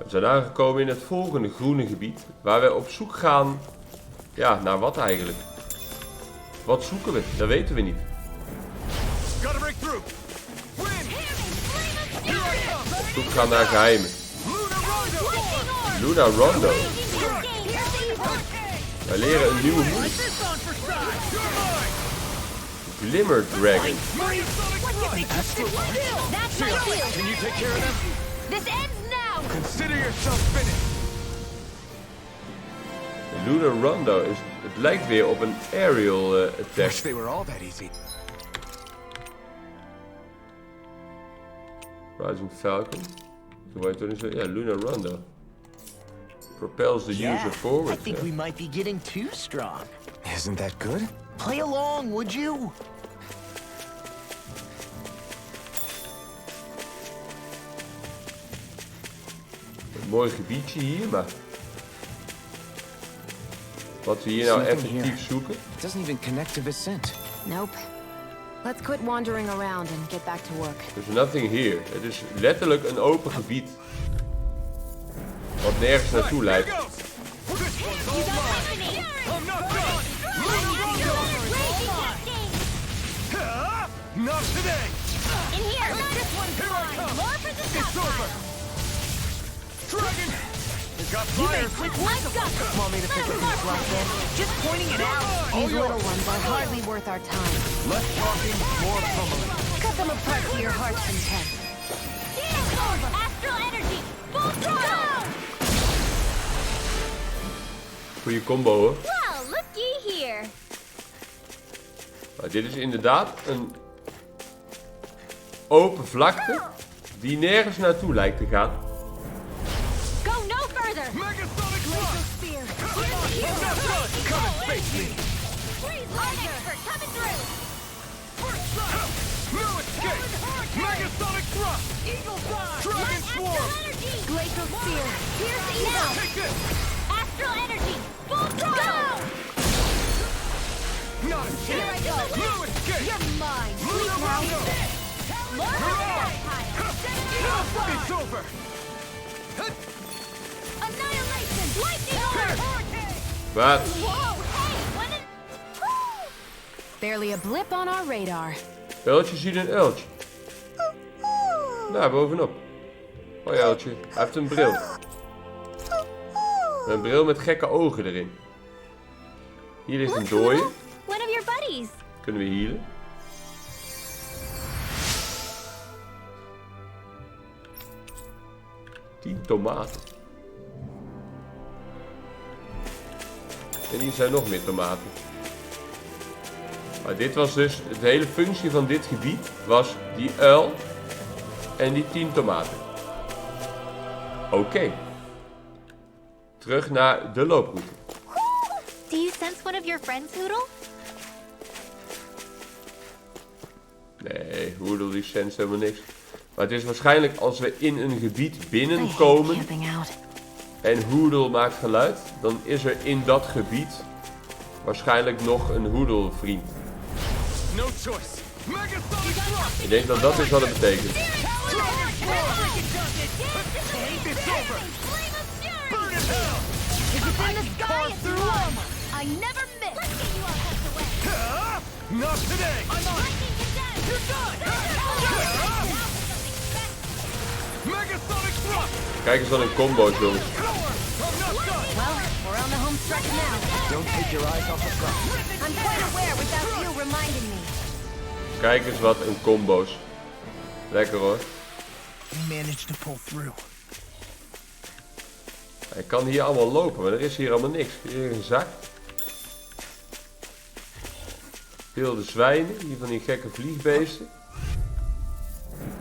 We zijn aangekomen in het volgende groene gebied. Waar we op zoek gaan. Ja, naar wat eigenlijk? Wat zoeken we? Dat weten we niet. Op zoek gaan naar geheimen. Luna Rondo. Wij leren een nieuwe move. Glimmer Dragon. Luna Rondo is. Het lijkt weer op een aerial attack. Rising Falcon. Ja, Luna Rondo. Propels the user forward. I think we might be getting too strong. Isn't that good? Play along, would you? Een mooi gebiedje hier, maar wat we hier nou effectief zoeken. It doesn't even connect to Viscint. Nope. Let's quit wandering around and get back to work. There's nothing here. Het is letterlijk een open gebied. Wat nergens naartoe leidt. Want me to pick up these black men? Just pointing it out. These little ones are hardly worth our time. Less talking, more pummeling. Cut them apart to your heart's content. Astral energy, full throttle! Goeie combo hoor. Well, looky here. Maar dit is inderdaad een open vlakte die nergens naartoe lijkt te gaan. Go no further! Megasonic Spear. Come and face me! Our expert coming through! No escape! Megasonic thrust! Eagle dive! Dragon swarm! Energy! Glacial spear. Piercing now! Take this! Astral energy, full throttle! Not a Here I chance! go! No escape! You're mine. Luna Rondo! More projectile! It's over! Annihilation! Lightning orb! Wat? Whoa, hey, when it... Woo! Barely a blip on our radar. Uiltje ziet een uiltje. Daar bovenop. Hoi uiltje. Hij heeft een bril. Een bril met gekke ogen erin. Hier ligt een dooie. One of your buddies. Kunnen we healen. Tien tomaten. En hier zijn nog meer tomaten. Maar dit was dus, de hele functie van dit gebied was die uil en die 10 tomaten. Oké. Terug naar de looproute. Do you sense one of your friends, Hoodle? Nee, Hoodle die senst helemaal niks. Maar het is waarschijnlijk als we in een gebied binnenkomen en Hoodle maakt geluid, dan is er in dat gebied waarschijnlijk nog een Hoodle vriend. No choice! Megasonic thrust! Ik denk dat dat is wat het betekent. It's over! Burn in hell! In the sky, it's warm. I never miss. Let's get you all tucked away. Not today! I'm on! You're done! Megasonic thrust! Kijk eens wat een combo, jongens. I'm not done! Well, we're on the home stretch now. Don't take your eyes off the front. I'm quite aware without you reminding me. Kijk eens wat een combo's. Lekker hoor. We managed to pull through. Hij kan hier allemaal lopen, maar er is hier allemaal niks. Hier een zak. Wilde zwijnen, hier van die gekke vliegbeesten.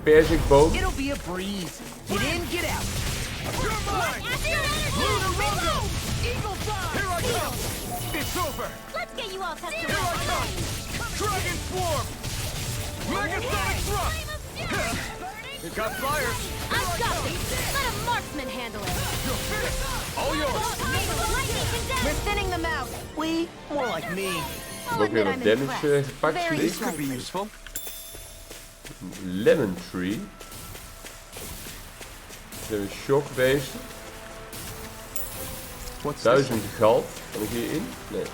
Perzikboom. It'll be a breeze. Get in, get out. You're mine! Luna Rondo! Eagle dive! Here I come! It's over! Let's get you all tucked Here I away. come! Dragon swarm! Megasonic thrust! It got fire! I've got this. Let a marksman handle it. You're finished! All yours! Lightning condemned. We're thinning them out. We? More like me. Ik heb I'll ook weer admit wat I'm damage impressed. gepakt, Very zie ik. Could be useful. Lemon tree. zijn we shockbeesten. What's this? 1000 geld. Kan ik hierin? Nee.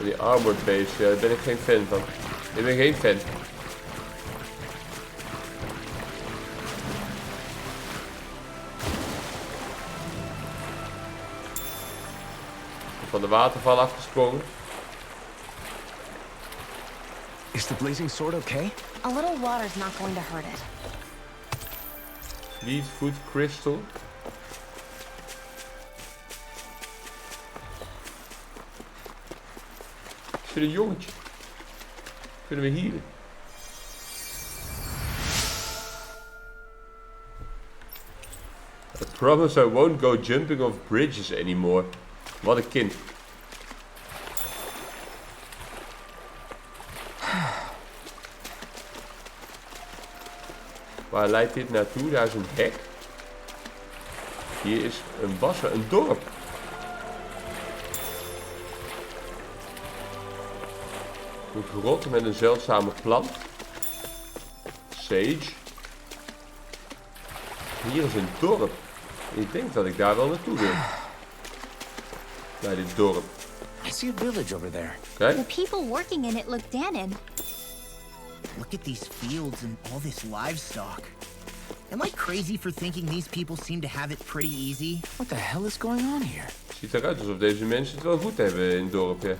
Die armored beesten, daar ben ik geen fan van. Ik ben geen fan. Van de waterval afgesprongen. Is the blazing sword okay? A little water's not going to hurt it. Fleetfoot Crystal. Is er een jongetje? Kunnen we hier? I promise I won't go jumping off bridges anymore. Wat een kind. Waar leidt dit naartoe? Daar is een hek. Hier is een een dorp. Een grot met een zeldzame plant. Sage. Hier is een dorp. Ik denk dat ik daar wel naartoe wil. Naar dit dorp. I see a village over there. Kijk. The people working in it look Danon. Look at these fields and all this livestock. Am I crazy for thinking these people seem to have it pretty easy? What the hell is going on here? Ziet eruit alsof deze mensen het wel goed hebben in het dorpje.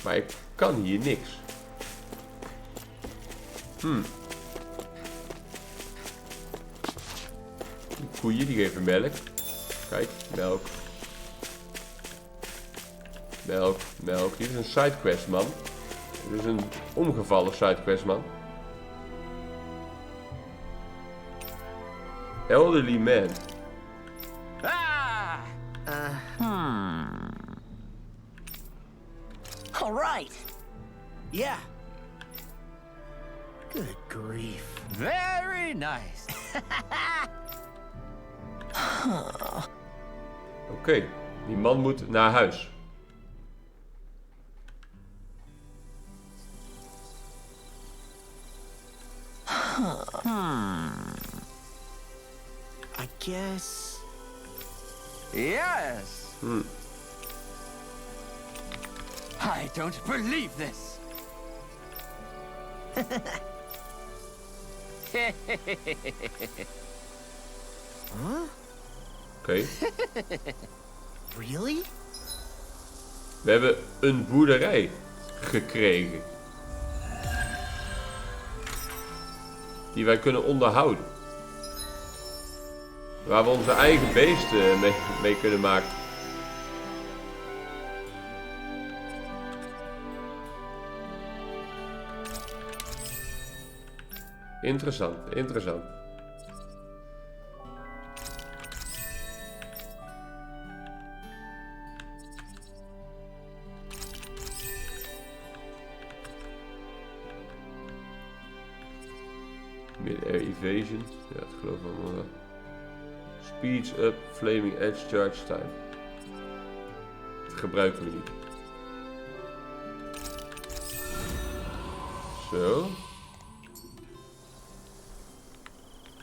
Maar ik kan hier niks. Die koeien die geven melk. Kijk, melk. Melk, melk. Dit is een sidequest, man. Dit is een omgevallen sidequest, man. Elderly man. All right. Yeah. Good grief. Very nice. Oké, die man moet naar huis. I guess. Yes. I don't believe this. Oké. Really? We hebben een boerderij gekregen. Die wij kunnen onderhouden. Waar we onze eigen beesten mee kunnen maken. Interessant, interessant. Mid-air evasion. Ja, dat geloof ik allemaal wel. Speeds up, flaming edge, charge time. Dat gebruiken we niet. Zo.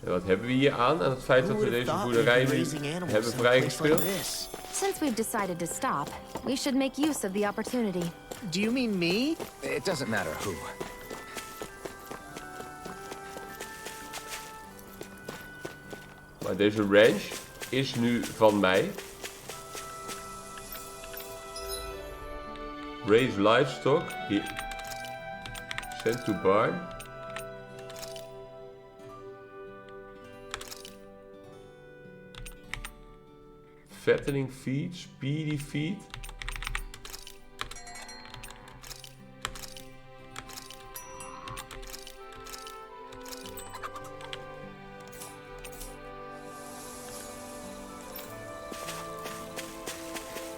En wat hebben we hier aan het feit dat we deze boerderij nu hebben vrijgespeeld? Since we've decided to stop, we should make use of the opportunity. Do you mean me? It doesn't matter who. Maar deze ranch is nu van mij. Raise livestock. Hier. Send to barn. Fattening feed. Speedy feed.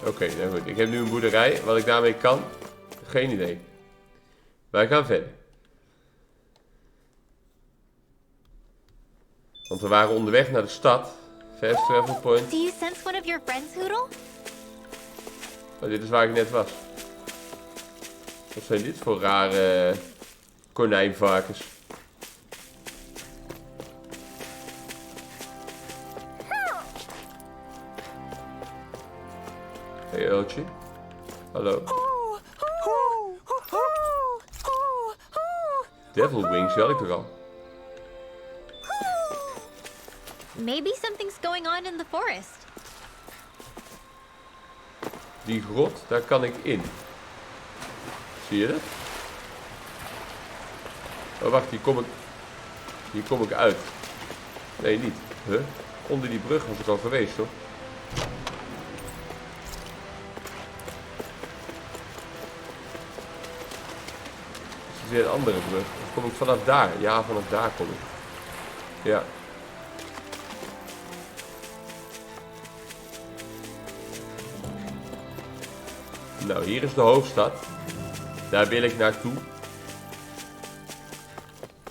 Oké, nou goed. Ik heb nu een boerderij. Wat ik daarmee kan, geen idee. Wij gaan verder. Want we waren onderweg naar de stad. Fast travel point. Do you sense one of your friends, Hoodle? Maar dit is waar ik net was. Wat zijn dit voor rare konijnvarkens? Hey Eltje. Hallo. Devil Wings, die had ik toch al. Maybe something's going on in the forest. Die grot, daar kan ik in. Zie je dat? Oh wacht, hier kom ik uit. Nee, niet. Huh? Onder die brug was ik al geweest, hoor. Is het weer een andere brug? Of kom ik vanaf daar? Ja, vanaf daar kom ik. Ja. Nou, hier is de hoofdstad. Daar wil ik naartoe.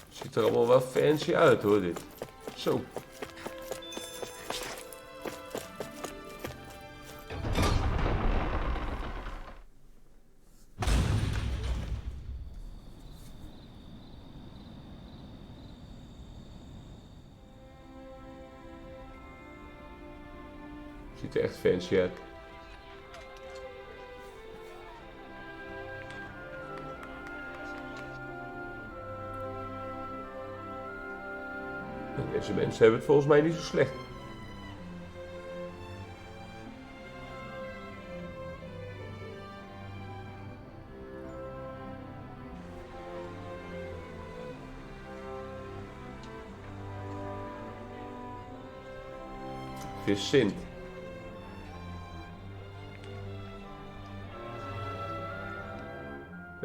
Ziet er allemaal wel fancy uit, hoor, dit. Zo. Ziet er echt fancy uit. Deze mensen hebben het volgens mij niet zo slecht. Viscint.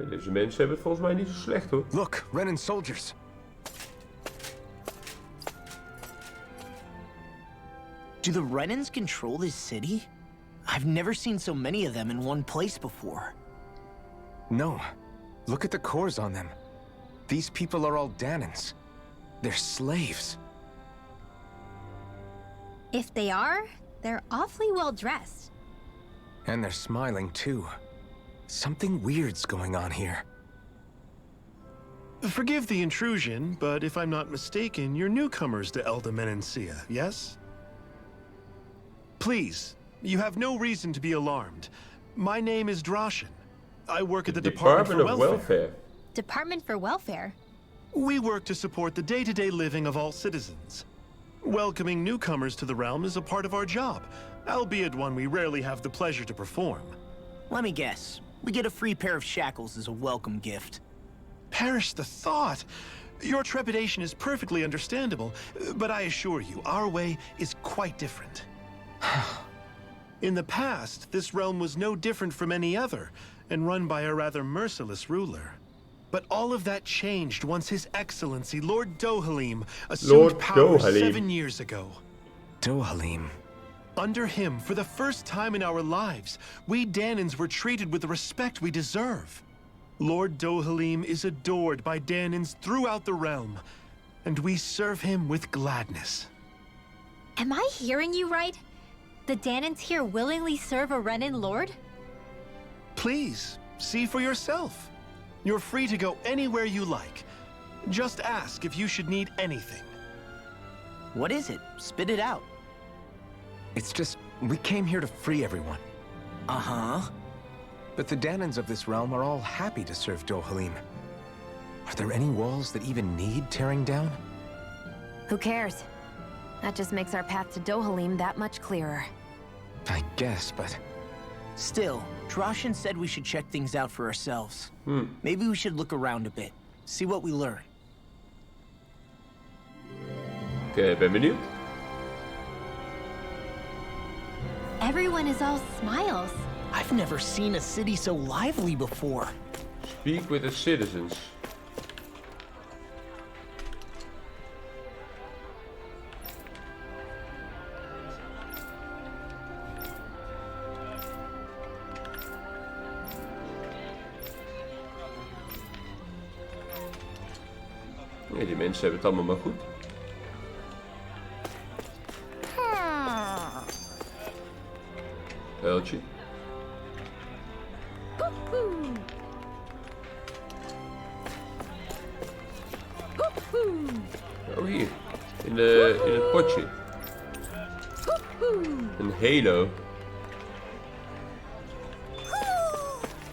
Deze mensen hebben het volgens mij niet zo slecht, hoor. Look, Renan soldiers. Do the Renans control this city? I've never seen so many of them in one place before. No. Look at the cores on them. These people are all Danans. They're slaves. If they are, they're awfully well dressed. And they're smiling too. Something weird's going on here. Forgive the intrusion, but if I'm not mistaken, you're newcomers to Elde Menancia, yes? Please, you have no reason to be alarmed. My name is Droshin. I work at the Department of Welfare. Department for Welfare? We work to support the day-to-day living of all citizens. Welcoming newcomers to the realm is a part of our job, albeit one we rarely have the pleasure to perform. Let me guess. We get a free pair of shackles as a welcome gift. Perish the thought! Your trepidation is perfectly understandable, but I assure you, our way is quite different. In the past, this realm was no different from any other, and run by a rather merciless ruler. But all of that changed once His Excellency, Lord Dohalim, assumed power 7 years ago. Dohalim. Under him, for the first time in our lives, we Danans were treated with the respect we deserve. Lord Dohalim is adored by Danans throughout the realm, and we serve him with gladness. Am I hearing you right? The Danans here willingly serve a Renan lord? Please, see for yourself. You're free to go anywhere you like. Just ask if you should need anything. What is it? Spit it out. It's just, we came here to free everyone. Uh-huh. But the Danans of this realm are all happy to serve Dohalim. Are there any walls that even need tearing down? Who cares? That just makes our path to Dohalim that much clearer. I guess, but... Still, Droshin said we should check things out for ourselves. Maybe we should look around a bit, see what we learn. Oké, ben benieuwd. Everyone is all smiles. I've never seen a city so lively before. Speak with the citizens. Nee, die mensen hebben het allemaal maar goed. Uiltje. Oh, hier. In het potje. Een halo.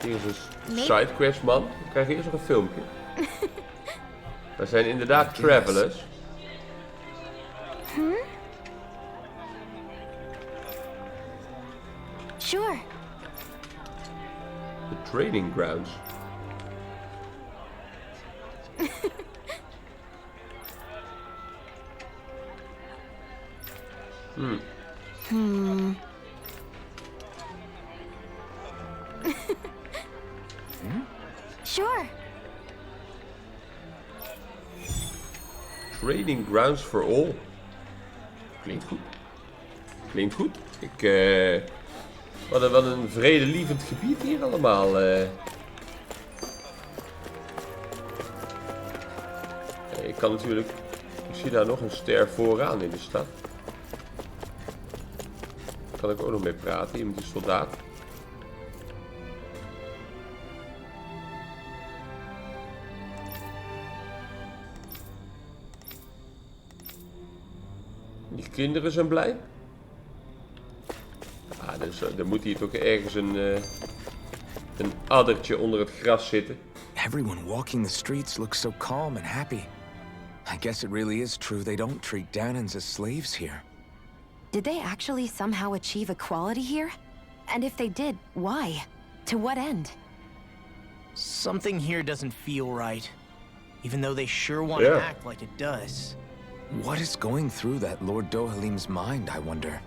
Hier is een sidequest, man. We krijgen eerst nog een filmpje. We zijn inderdaad travelers. Sure. The training grounds. Sure. Training grounds for all. Klinkt goed. Klinkt goed. Wat een vredelievend gebied hier allemaal. Ik kan natuurlijk... Ik zie daar nog een ster vooraan in de stad. Daar kan ik ook nog mee praten, hier met die soldaat. Die kinderen zijn blij. Ah, dus, er moet hier toch ergens een addertje onder het gras zitten. Everyone walking the streets looks so calm and happy. I guess it really is true they don't treat Danans as slaves here. Did they actually somehow achieve equality here? And if they did, why? To what end? Something here doesn't feel right. Even though they sure want to act like it does. What is going through that Lord Dohalim's mind, I wonder?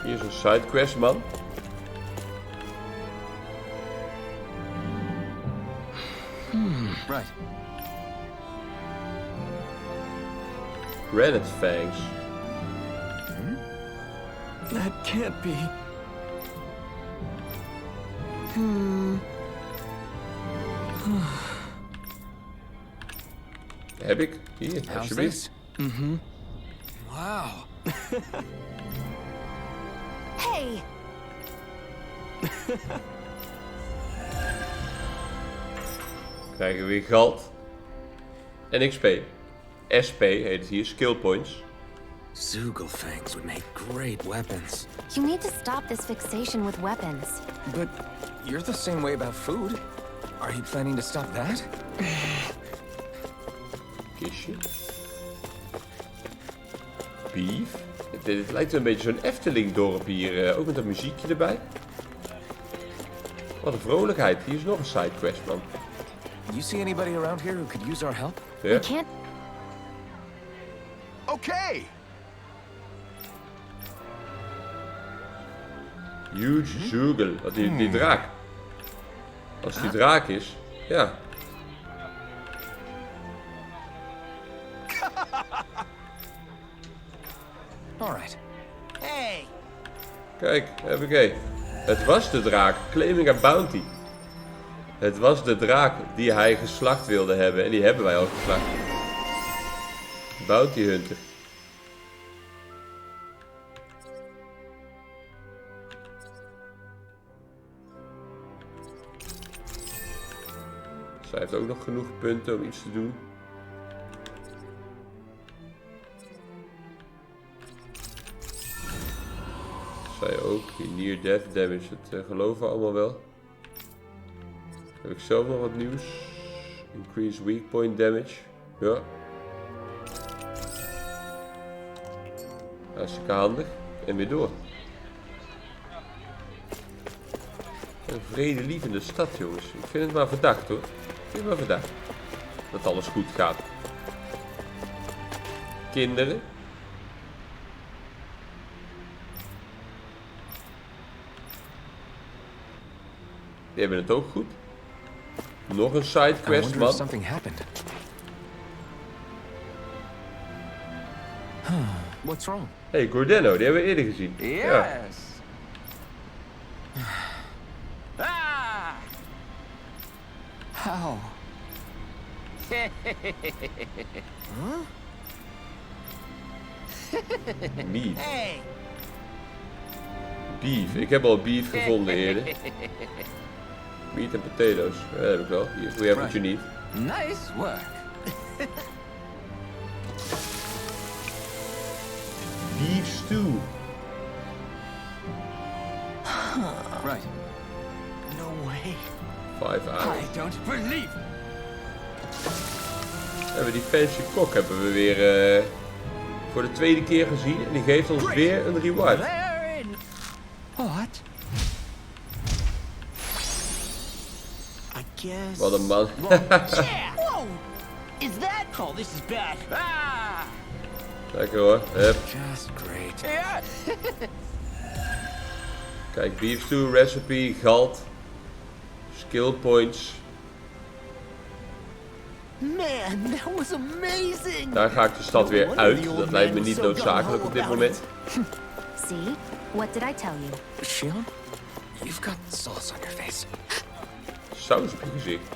Hier is een sidequest, man. Right. Granite fangs. That can't be. Heb ik. Hier, How's alsjeblieft. this? Wow. Hey! Krijgen we weer geld. En XP. SP heet het hier, skill points. Zugelfangs would make great weapons. You need to stop this fixation with weapons. But you're the same way about food. Are you planning to stop that? Kistje. Beef. Het lijkt wel een beetje zo'n Efteling-dorp hier. Ook met een muziekje erbij. Wat een vrolijkheid. Hier is nog een sidequest, man. You see anybody around here who could use our help? Ja. We can't... Okay. Huge Zugel. Wat die draak. Als die draak is, ja. All right. Hey! Kijk, heb ik Het was de draak, claiming a bounty. Het was de draak die hij geslacht wilde hebben. En die hebben wij al geslacht. Bounty Hunter. Zij heeft ook nog genoeg punten om iets te doen. Zij ook. Die near death damage, dat geloven we allemaal wel. Heb ik zelf nog wat nieuws? Increase weak point damage. Ja. Hartstikke handig. En weer door. Een vredelievende stad, jongens. Ik vind het maar verdacht, hoor. Ik vind het maar verdacht. Dat alles goed gaat. Kinderen. Die hebben het ook goed. Nog een I sidequest, wonder if man. something happened. What's wrong? Hey, Gordeno, die hebben we eerder gezien. Ja. Yes. Ah! How? Beef. Hey. Beef. Ik heb al beef gevonden eerder. Meat en potatoes. Ja, dat heb ik wel. Hier, doe je even wat je niet. Nice work. Beef stew. Right. No way. 5 hours. I don't believe. Hebben die fancy kok hebben we weer voor de tweede keer gezien. En die geeft ons weer een reward. They're in. What? I guess. Wat een man. Yeah. Whoa. Is that? Oh, this is bad. Ah! Lekker hoor. Hup. Just great. Yeah. Kijk, beef stew recipe, galt. Skill points. Man, that was amazing. Daar ga ik de stad weer uit. Dat lijkt me niet noodzakelijk op dit moment. See? What did I tell you? Shion, you've got sauce on your face. Saus op je gezicht.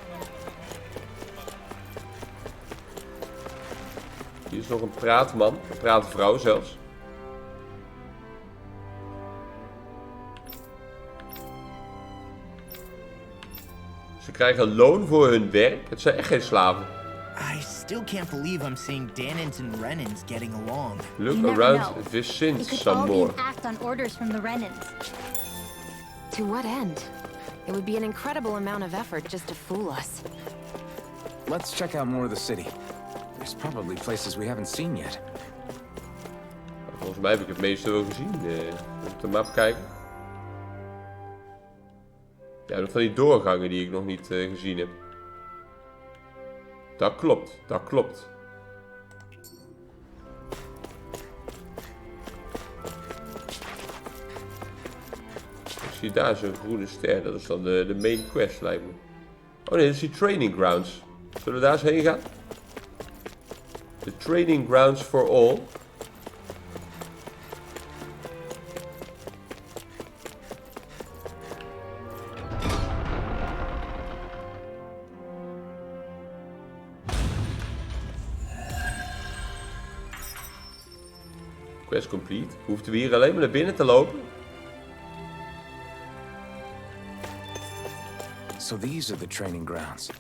Hier is nog een praatman. Een praatvrouw zelfs. Ze krijgen loon voor hun werk. Het zijn echt geen slaven. I still can't believe I'm seeing Danins and Renins getting along. Look You never around know. Viscint It could some all be more. an act on orders from the Renans. To what end? It would be an incredible amount of effort just to fool us. Let's check out more of the city. There's probably places we haven't seen yet. Volgens mij heb ik het meeste wel gezien. Op de map kijken. Ja, nog van die doorgangen die ik nog niet gezien heb. Dat klopt, dat klopt. Ik zie daar zo'n groene ster, dat is dan de main quest lijkt me. Oh nee, dat is die training grounds. Zullen we daar eens heen gaan? The training grounds for all. Quest complete. Hoefden we hier alleen maar naar binnen te lopen? So these are the training grounds.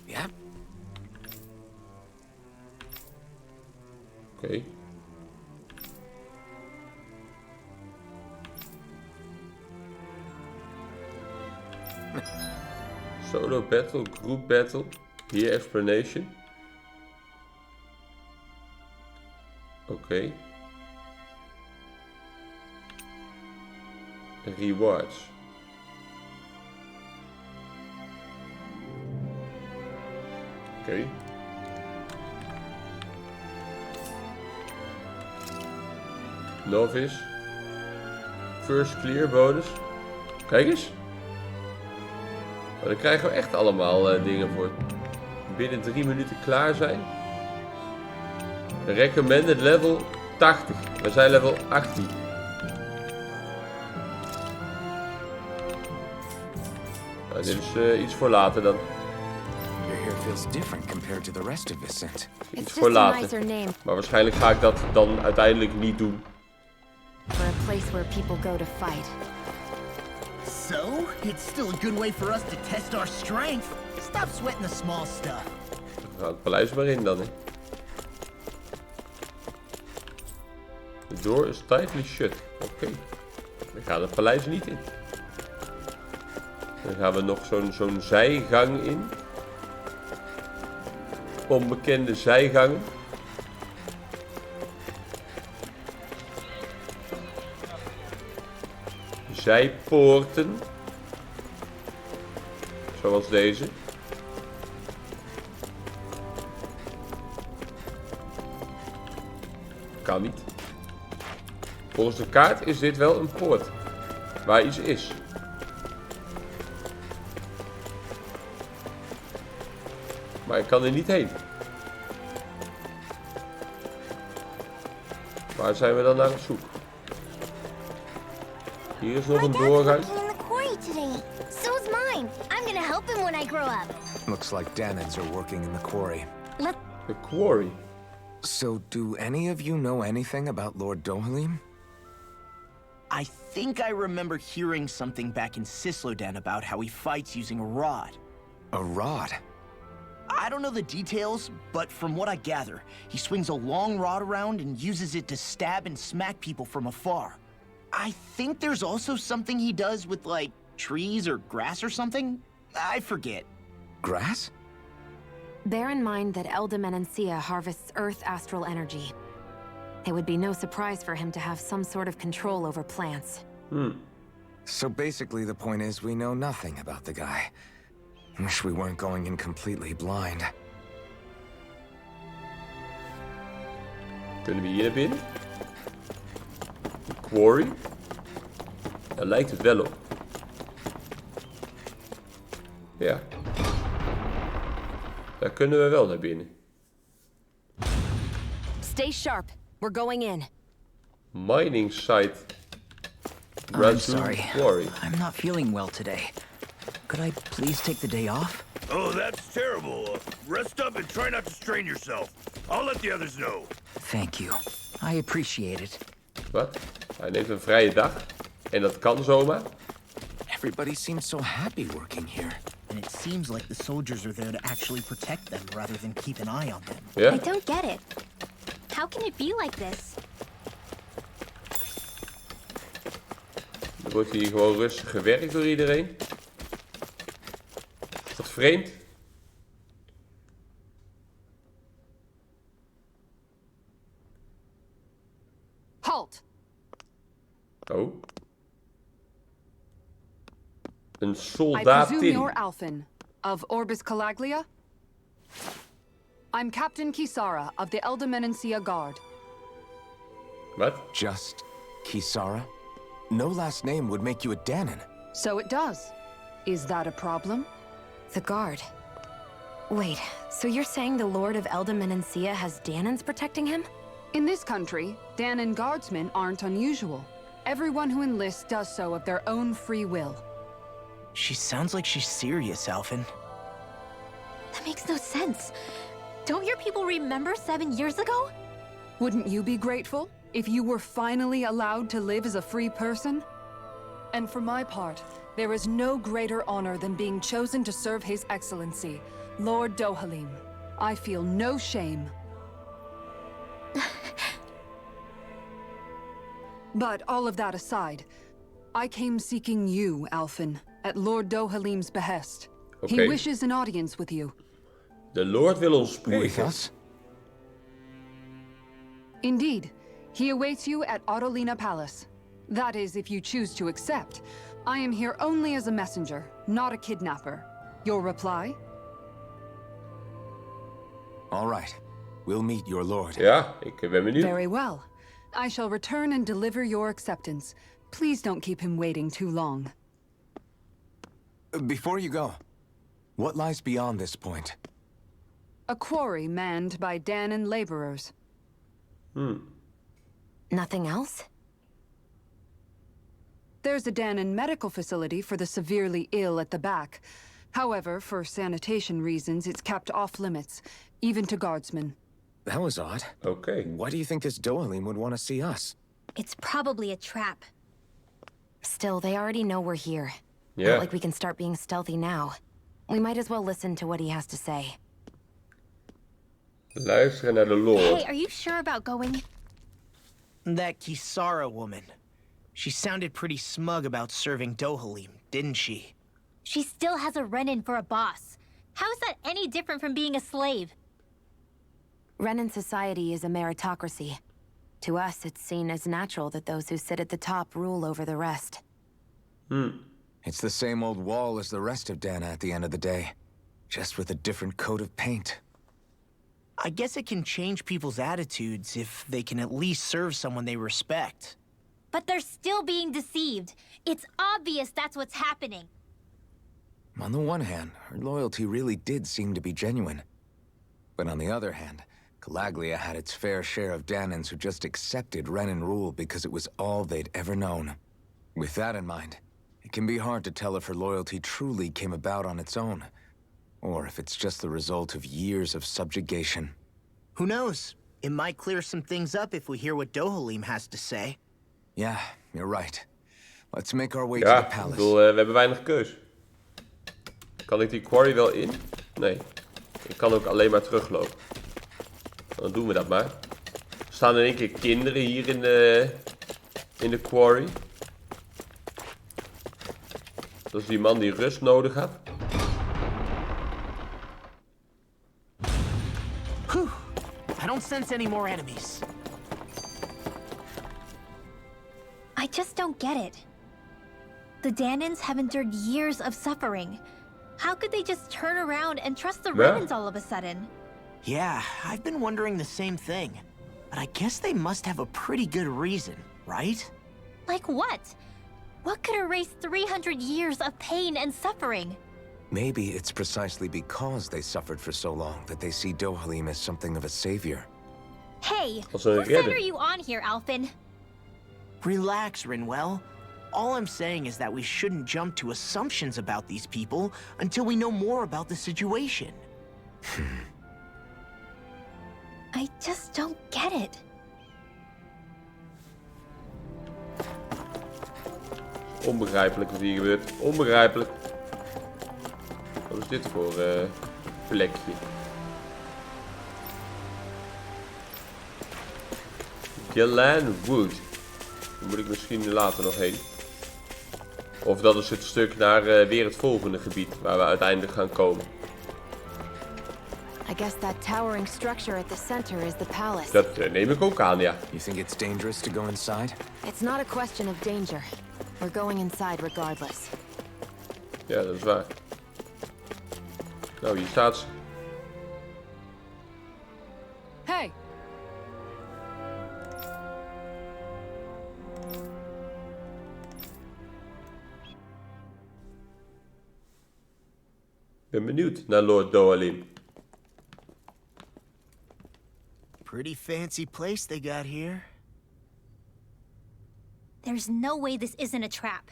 Yeah. Oké. Solo battle, group battle. Hier explanation. Oké. Rewards. Oké. Novice. First clear bonus. Kijk eens. Maar daar krijgen we echt allemaal dingen voor. Binnen 3 minuten klaar zijn. Recommended level 80. We zijn level 18. Nou, dit is iets voor later dan. Your hair feels different compared to the rest of Viscint. Iets It's voor just a later. nicer name Maar waarschijnlijk ga ik dat dan uiteindelijk niet doen. for a place where people go to fight. So, it's still a good way for us to test our strength. Stop sweating the small stuff. Ga het paleis maar in dan, hè. The door is tightly shut. Oké. We gaan het paleis niet in. Dan gaan we nog zo'n zijgang in. Onbekende zijgangen. Zijpoorten. Zoals deze. Kan niet. Volgens de kaart is dit wel een poort. Waar iets is. Maar ik kan er niet heen. Waar zijn we dan naar op zoek? Hier is nog een doorgang. in the quarry today. So's mine. I'm gonna help him when I grow up. Looks like Danins are working in the quarry. Let De quarry. So, do any of you know anything about Lord Dohalim? I think I remember hearing something back in Sislodan about how he fights using a rod. A rod? I don't know the details, but from what I gather, he swings a long rod around and uses it to stab and smack people from afar. I think there's also something he does with, like, trees or grass or something? I forget. Grass? Bear in mind that Elde Menancia harvests Earth astral energy. It would be no surprise for him to have some sort of control over plants. So basically the point is we know nothing about the guy. Wish we weren't going in completely blind. Kunnen we hier naar binnen? Een quarry? Daar lijkt het wel op. Ja. Daar kunnen we wel naar binnen. Stay sharp. We're going in. Mining site. I'm Brazil sorry. Quarry. I'm not feeling well today. Could I please take the day off? Oh, that's terrible. Rest up and try not to strain yourself. I'll let the others know. Thank you. I appreciate it. Wat? Hij neemt een vrije dag. En dat kan zomaar. Everybody seems so happy working here. And it seems like the soldiers are there to actually protect them rather than keep an eye on them. Ja? I don't get it. How can it be like this? Er wordt hier gewoon rustig gewerkt door iedereen. Is dat vreemd? Halt! Oh. Een I presume soldatin. you're Alphen, of Orbis Calaglia? I'm Captain Kisara of the Elde Menancia Guard. Wat? Just Kisara? No last name would make you a Danon. So it does. Is that a problem? The guard. Wait, so you're saying the Lord of Elde Menancia has Danons protecting him? In this country, Danon guardsmen aren't unusual. Everyone who enlists does so of their own free will. She sounds like she's serious, Alphen. That makes no sense. Don't your people remember 7 years ago? Wouldn't you be grateful if you were finally allowed to live as a free person? And for my part, there is no greater honor than being chosen to serve His Excellency, Lord Dohalim. I feel no shame. But all of that aside, I came seeking you, Alphen, at Lord Dohalim's behest. Okay. He wishes an audience with you. De Lord wil ons With spreken. us? Indeed, he awaits you at Autolina Palace. That is, if you choose to accept. I am here only as a messenger, not a kidnapper. Your reply? All right. We'll meet your lord. Ja, ik ben benieuwd. Very well. I shall return and deliver your acceptance. Please don't keep him waiting too long. Before you go, what lies beyond this point? A quarry manned by Danon laborers. Nothing else? There's a Danon medical facility for the severely ill at the back. However, for sanitation reasons, it's kept off limits, even to guardsmen. That was odd. Oké. Why do you think this Dohalim would want to see us? It's probably a trap. Still, they already know we're here. Ja. Not like we can start being stealthy now. We might as well listen to what he has to say. Luisteren naar de Lord. Hey, are you sure about going? That Kisara woman. She sounded pretty smug about serving Dohalim, didn't she? She still has a run-in for a boss. How is that any different from being a slave? Renan society is a meritocracy. To us, it's seen as natural that those who sit at the top rule over the rest. It's the same old wall as the rest of Dana at the end of the day. Just with a different coat of paint. I guess it can change people's attitudes if they can at least serve someone they respect. But they're still being deceived. It's obvious that's what's happening. On the one hand, her loyalty really did seem to be genuine. But on the other hand, Calaglia had its fair share of Danons who just accepted Renan rule because it was all they'd ever known. With that in mind, it can be hard to tell if her loyalty truly came about on its own, or if it's just the result of years of subjugation. Who knows? It might clear some things up if we hear what Dohalim has to say. Yeah, you're right. Let's make our way to Ja, the ik palace. bedoel, we hebben weinig keus. Kan ik die quarry wel in? Nee. Ik kan ook alleen maar teruglopen. Dan doen we dat maar. Er staan in één keer kinderen hier in de quarry. Dat is die man die rust nodig had. Whew. I don't sense any more enemies. I just don't get it. The Danans have endured years of suffering. How could they just turn around and trust the Renans all of a sudden? Yeah, I've been wondering the same thing. But I guess they must have a pretty good reason, right? Like what? What could erase 300 years of pain and suffering? Maybe it's precisely because they suffered for so long that they see Dohalim as something of a savior. Hey, Als een whose side redder. are you on here, Alphen? Relax, Rinwell. All I'm saying is that we shouldn't jump to assumptions about these people until we know more about the situation. I just don't get it. Onbegrijpelijk wat hier gebeurt. Onbegrijpelijk. Wat is dit voor plekje? Gillan Wood. Daar moet ik misschien later nog heen. Of dat is het stuk naar weer het volgende gebied waar we uiteindelijk gaan komen. I guess that towering structure at the center is the palace. Dat neem ik ook aan, ja. You think it's dangerous to go inside? It's not a question of danger. We're going inside regardless. Ja, dat is waar. Nou, hier staat ze. Hey! Ben benieuwd naar Lord Dohalim. Pretty fancy place they got here. There's no way this isn't a trap.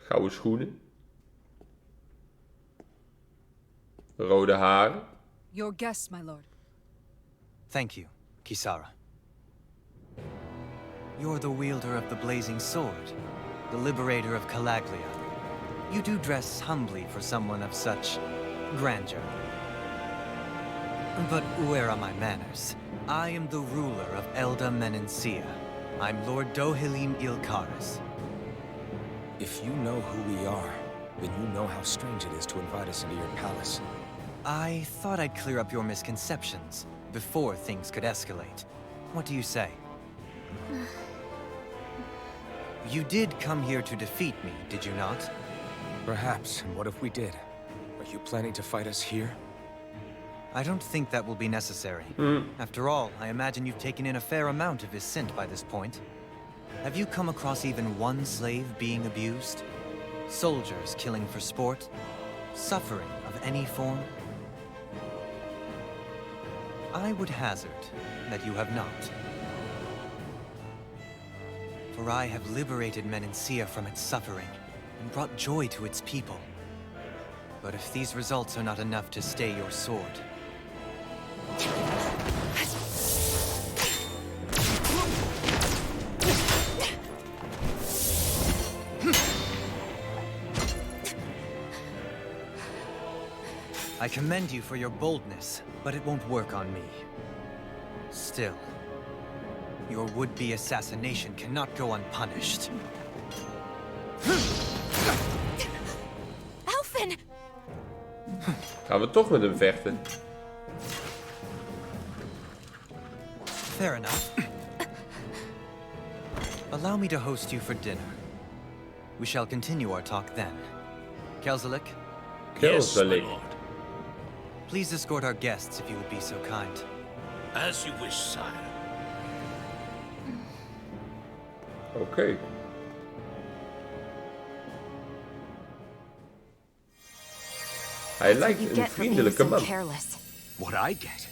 Gouden schoenen. Rode haren. Your guests, my lord. Thank you, Kisara. You're the wielder of the blazing sword, the liberator of Calaglia. You do dress humbly for someone of such grandeur. But where are my manners? I am the ruler of Elde Menancia. I'm Lord Dohalim Ilkaris. If you know who we are, then you know how strange it is to invite us into your palace. I thought I'd clear up your misconceptions before things could escalate. What do you say? You did come here to defeat me, did you not? Perhaps, and what if we did? Are you planning to fight us here? I don't think that will be necessary. After all, I imagine you've taken in a fair amount of Viscint by this point. Have you come across even one slave being abused? Soldiers killing for sport? Suffering of any form? I would hazard that you have not. For I have liberated Menancia from its suffering and brought joy to its people. But if these results are not enough to stay your sword... I commend you for your boldness, but it won't work on me. Still, your would-be assassination cannot go unpunished. Alphen! Gaan we toch met hem vechten? Fair enough. Allow me to host you for dinner. We shall continue our talk then. Kelzelik? Yes, my Kelzelik. lord. Please escort our guests if you would be so kind. As you wish, sire. Oké. Hij lijkt You een get for being vriendelijke so man. careless. What I get?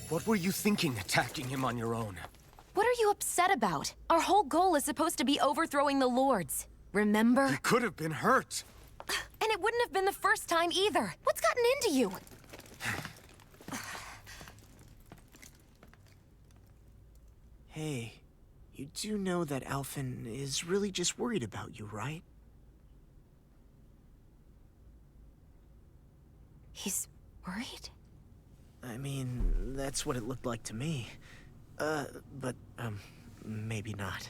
What were you thinking attacking him on your own? What are you upset about? Our whole goal is supposed to be overthrowing the lords. remember? He could have been hurt. And it wouldn't have been the first time either. What's gotten into you? Hey, you do know that Alphen is really just worried about you, right? He's worried? I mean, that's what it looked like to me. But maybe not.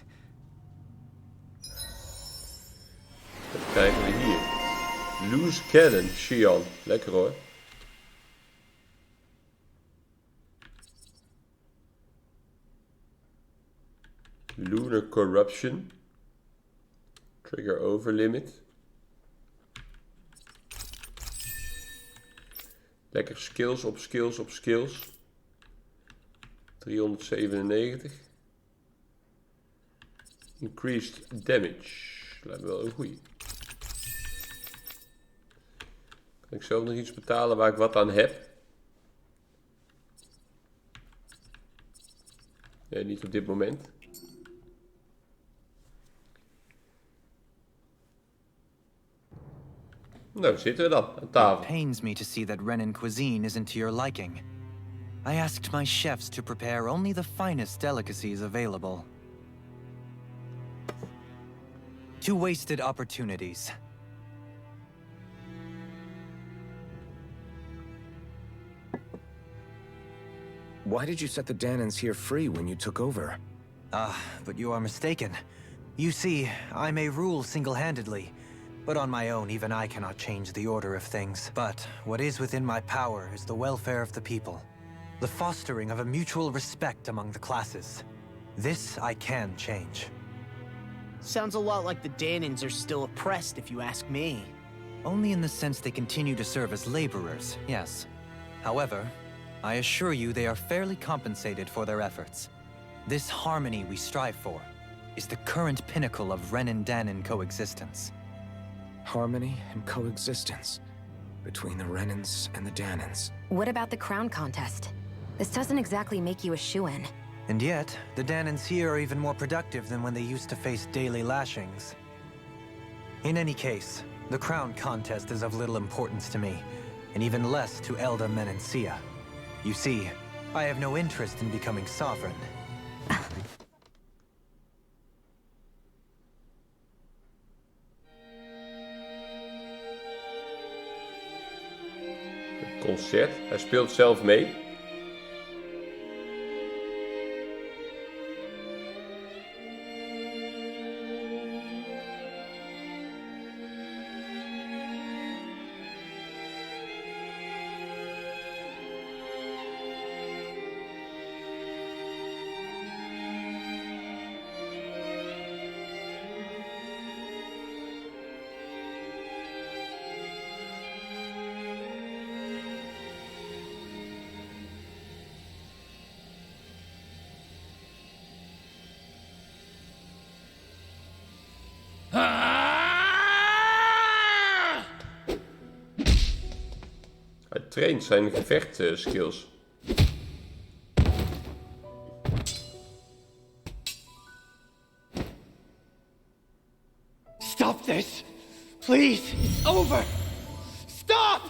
Even kijken we hier. Loose Cannon, Xian. Lekker hoor. Lunar Corruption. Trigger over limit. Lekker skills op skills op skills. 397. Increased damage. Lijkt me wel een goeie. Kan ik zelf nog iets betalen waar ik wat aan heb? Nee, niet op dit moment. Nou, zitten we dan aan tafel. It pains me to see that Renan cuisine isn't to your liking. I asked my chefs to prepare only the finest delicacies available. Two wasted opportunities. Why did you set the Danans here free when you took over? But you are mistaken. You see, I may rule single-handedly, but on my own, even I cannot change the order of things. But what is within my power is the welfare of the people. The fostering of a mutual respect among the classes. This I can change. Sounds a lot like the Danans are still oppressed, if you ask me. Only in the sense they continue to serve as laborers, yes. However, I assure you they are fairly compensated for their efforts. This harmony we strive for is the current pinnacle of Renan-Danan coexistence. Harmony and coexistence between the Renans and the Danans. What about the crown contest? This doesn't exactly make you a shoo-in. And yet, the Danans here are even more productive than when they used to face daily lashings. In any case, the crown contest is of little importance to me, and even less to Elde Menancia. You see, I have no interest in becoming sovereign. Concert. Hij speelt zelf mee. Hij traint zijn gevechtskills. Stop this! Please! It's over! Stop!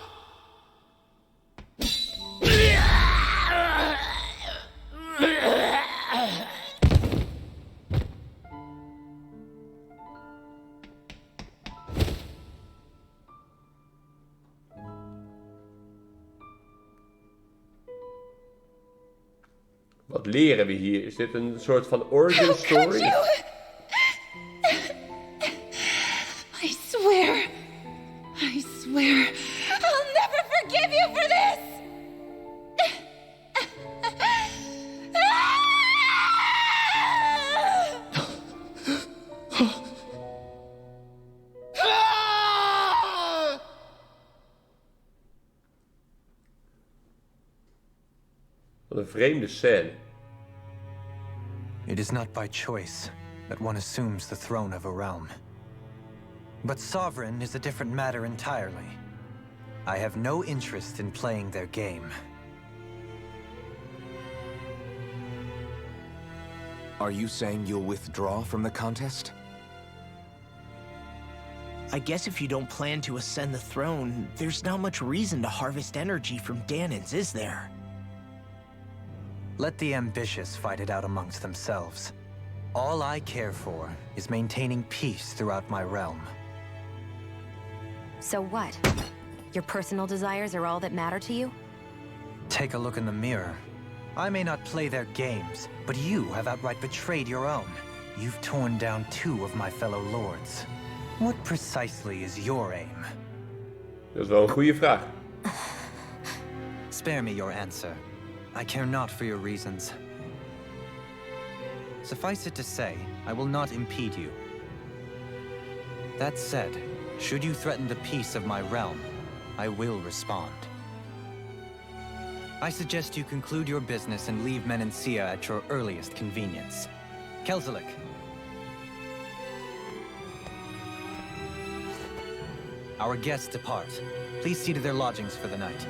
Wat leren we hier? Is dit een soort van origin story? I swear, I'll never forgive you for this! Wat een vreemde scène. It is not by choice that one assumes the throne of a realm. But sovereign is a different matter entirely. I have no interest in playing their game. Are you saying you'll withdraw from the contest? I guess if you don't plan to ascend the throne, there's not much reason to harvest energy from Danans, is there? Let the ambitious fight it out amongst themselves. All I care for is maintaining peace throughout my realm. So what? Your personal desires are all that matter to you? Take a look in the mirror. I may not play their games, but you have outright betrayed your own. You've torn down 2 of my fellow lords. What precisely is your aim? Dat is wel een goede vraag. Spare me your answer. I care not for your reasons. Suffice it to say, I will not impede you. That said, should you threaten the peace of my realm, I will respond. I suggest you conclude your business and leave Menancia at your earliest convenience. Kelzelik. Our guests depart. Please see to their lodgings for the night.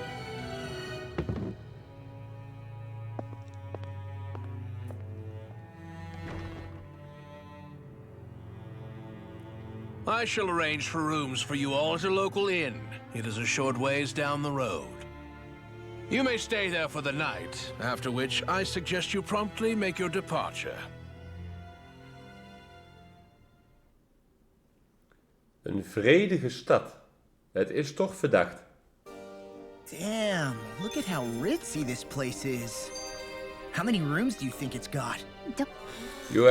I shall arrange for rooms for you all at a local inn. It is a short ways down the road. You may stay there for the night, after which I suggest you promptly make your departure. Een vredige stad. Het is toch verdacht. Damn, look at how ritzy this place is. How many rooms do you think it's got? You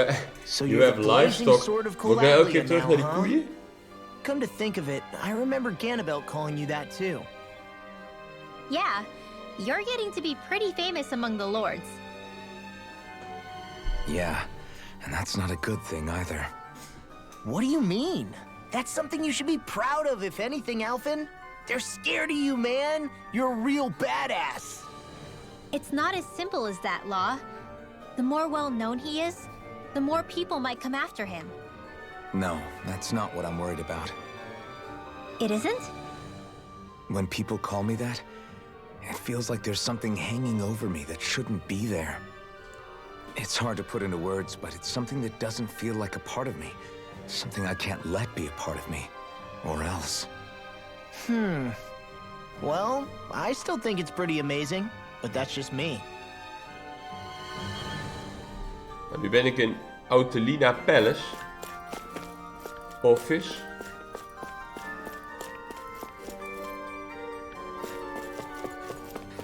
have livestock. Sort of Moet ik elke keer terug naar die koeien? Come to think of it, I remember Ganabelt calling you that too. Yeah, you're getting to be pretty famous among the lords. Yeah, and that's not a good thing either. What do you mean? That's something you should be proud of, if anything, Alphen. They're scared of you, man. You're a real badass. It's not as simple as that, Law. The more well-known he is, the more people might come after him. No, that's not what I'm worried about. It isn't? When people call me that, it feels like there's something hanging over me that shouldn't be there. It's hard to put into words, but it's something that doesn't feel like a part of me. Something I can't let be a part of me. Or else. Well, I still think it's pretty amazing, but that's just me. Nu ben ik in Autelina Palace. Office.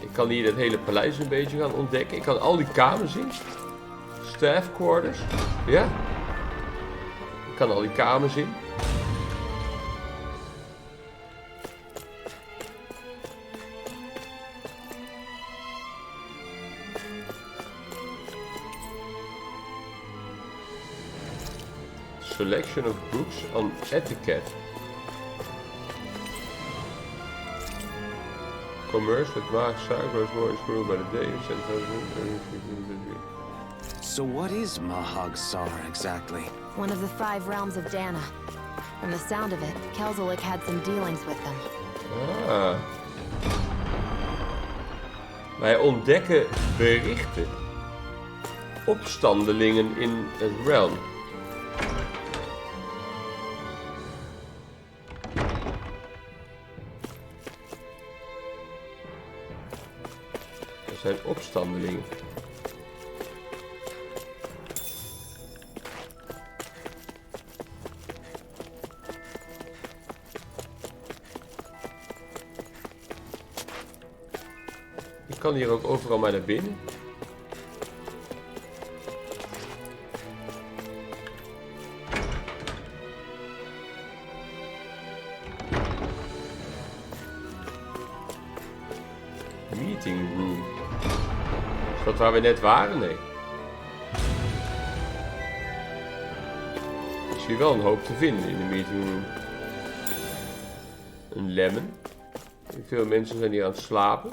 Ik kan hier het hele paleis een beetje gaan ontdekken. Ik kan al die kamers zien. Staff quarters. Ja. Ik kan al die kamers zien. Selection of books on etiquette. Commerce with Maag suiker is more screwed by the day. So what is Mahag Sar exactly? One of the 5 realms of Dana. From the sound of it, Kelzelik had some dealings with them. Ah. Wij ontdekken berichten. Opstandelingen in het realm. Er zijn opstandelingen. Ik kan hier ook overal maar naar binnen. Meeting room. Is dat waar we net waren? Nee. Er is hier wel een hoop te vinden in de meeting room. Een lemon. Veel mensen zijn hier aan het slapen.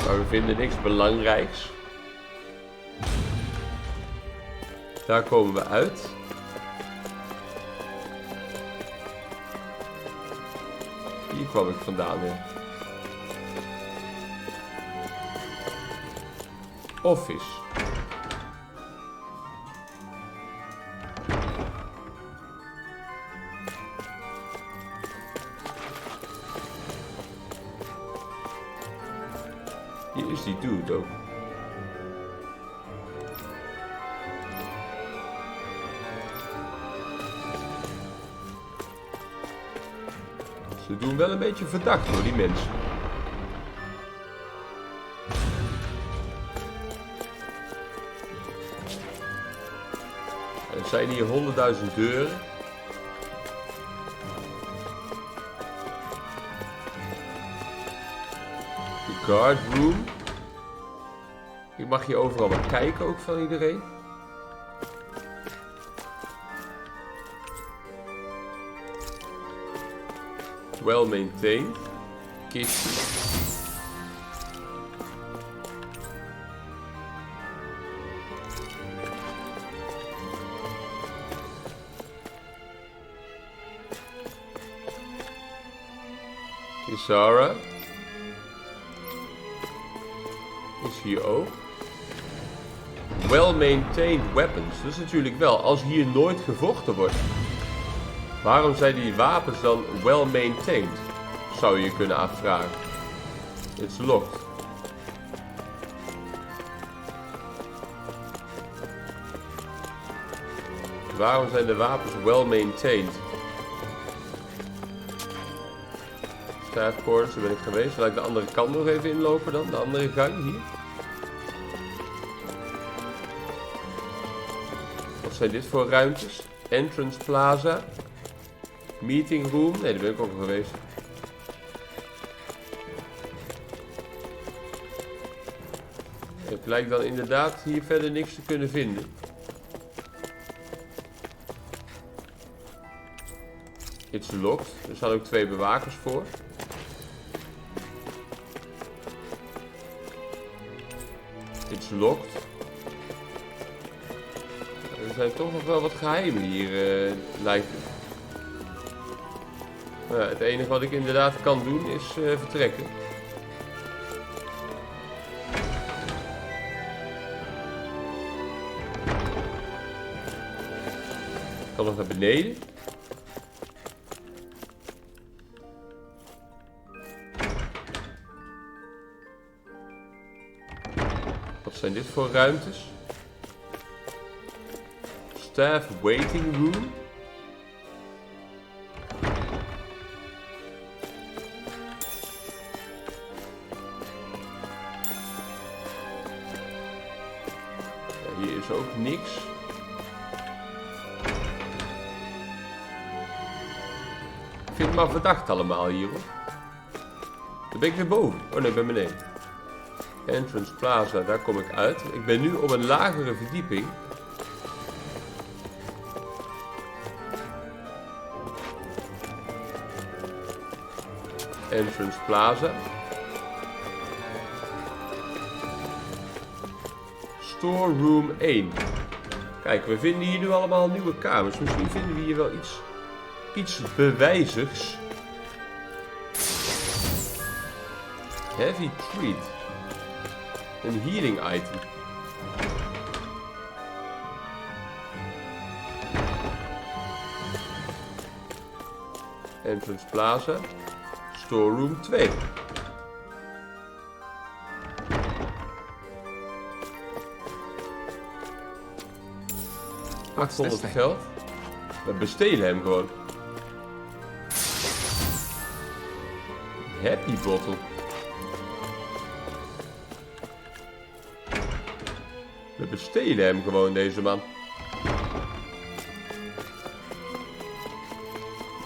Maar we vinden niks belangrijks. Daar komen we uit. Hier kwam ik vandaan. Hè. Office. Hier is die dude ook. Ze doen wel een beetje verdacht hoor, die mensen. Er zijn hier 100.000 deuren. De guard room. Ik mag hier overal maar kijken ook van iedereen. Well maintained. Kitchen. Kisara. Is hier ook. Well maintained weapons. Dat is natuurlijk wel als hier nooit gevochten wordt. Waarom zijn die wapens dan well maintained? Zou je kunnen afvragen. It's locked. Waarom zijn de wapens well maintained? Staff quarters, daar ben ik geweest. Laat ik de andere kant nog even inlopen dan. De andere gang hier. Wat zijn dit voor ruimtes? Entrance plaza. Meeting room. Nee, daar ben ik ook al geweest. Ik lijkt dan inderdaad hier verder niks te kunnen vinden. It's locked. Er staan ook 2 bewakers voor. It's locked. Er zijn toch nog wel wat geheimen hier, lijkt het. Ja, het enige wat ik inderdaad kan doen is vertrekken. Ik kan nog naar beneden. Wat zijn dit voor ruimtes? Staff waiting room. Ja, hier is ook niks. Ik vind het maar verdacht allemaal hier hoor. Dan ben ik weer boven. Oh nee, ik ben beneden. Entrance plaza, daar kom ik uit. Ik ben nu op een lagere verdieping. Entrance plaza. Storeroom 1. Kijk, we vinden hier nu allemaal nieuwe kamers. Misschien vinden we hier wel iets bewijzigs. Heavy treat. Een healing item. Entrance plaza. Storeroom 2. $800 geld. We bestelen hem gewoon. Happy bottle. We bestelen hem gewoon, deze man.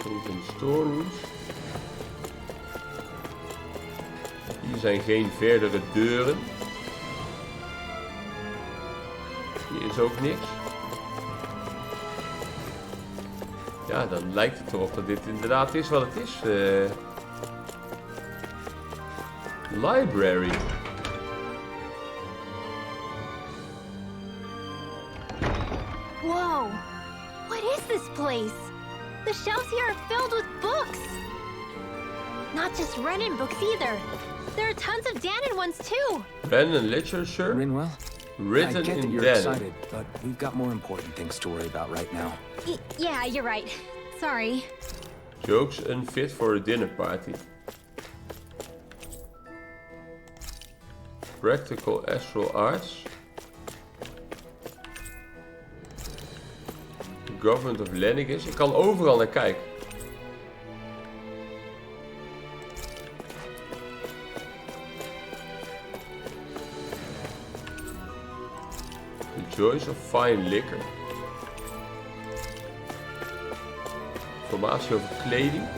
Hier zijn storerooms. Hier zijn geen verdere deuren. Hier is ook niks. Ja, dan lijkt het erop dat dit inderdaad is wat het is. Library. Whoa! What is this place? The shelves here are filled with books! Not just Renan books either. There are tons of Danon ones too. Renan literature? Rinwell? Written I get that in you're Danon. excited, but we've got more important things to worry about right now. Yeah, you're right. Sorry. Jokes unfit for a dinner party. Practical astral arts. Government of Lennigus. Ik kan overal naar kijken. The joys of fine liquor. Informatie over kleding.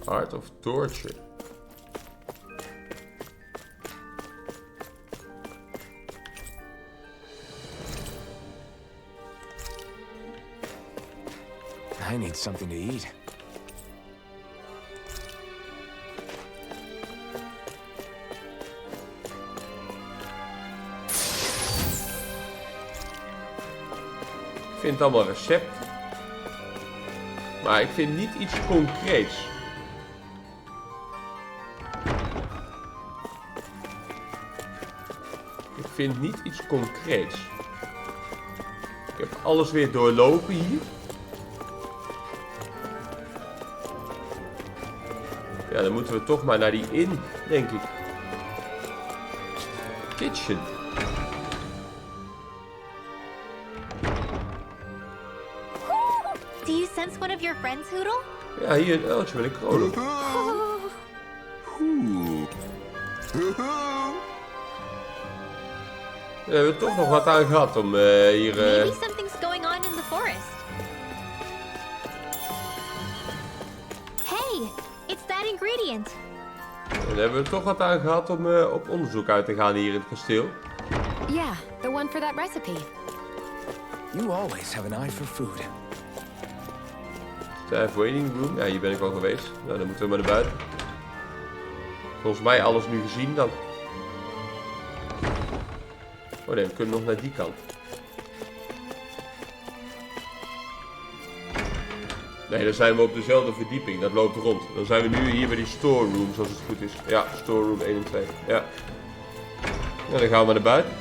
Art of torture. I need something to eat. Ik vind het allemaal recepten. Maar ik vind niet iets concreets. Ik vind niet iets concreets. Ik heb alles weer doorlopen hier. Ja, dan moeten we toch maar naar die inn, denk ik. Kitchen. Do you sense one of your friends, Hoodle? Ja, hier een uiltje met een kroon op. We hebben toch nog wat aan gehad om hier... Maybe something's going on in the forest. Hey, it's that ingredient. Daar hebben we toch wat aan gehad om op onderzoek uit te gaan hier in het kasteel. Yeah, the one for that recipe. You always have an eye for food. Staff waiting room. Ja, hier ben ik al geweest. Nou, dan moeten we maar naar buiten. Volgens mij alles nu gezien dan. Oh nee, we kunnen nog naar die kant. Nee, dan zijn we op dezelfde verdieping. Dat loopt rond. Dan zijn we nu hier bij die storeroom, zoals het goed is. Ja, storeroom 1 en 2. Ja. Nou, dan gaan we maar naar buiten.